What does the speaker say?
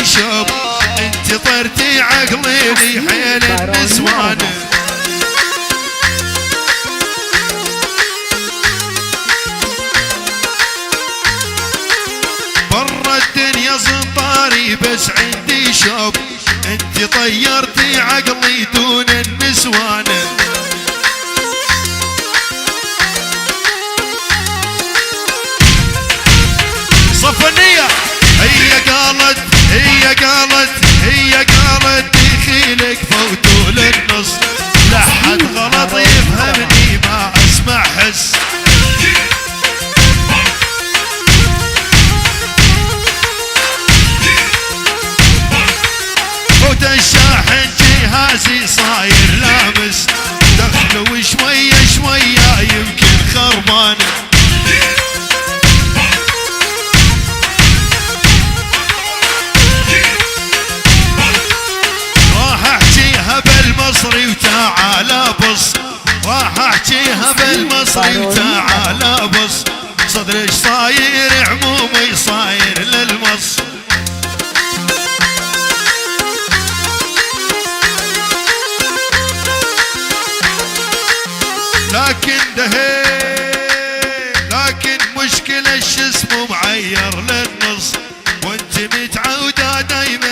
عندي شوق، انت طرتي عقلي لي حيل النسوان. برا الدنيا زنطاري بس عندي شوق، انت طيرتي عقلي دون النسوان. صفنية هي قالت دخيلك فوتوا للنص، لا حد غلط يفهمني ما اسمع حس. فوت الشاحن جهازي صاير لامس، دخلوا شوية شوية يمكن خربان. بالمصري وتعالى بص، راح احكيها بالمصري وتعالى بص، صدرش صاير عمومي صاير للمص. لكن مشكلة شو اسمه معير للنص، وانت متعودة دايما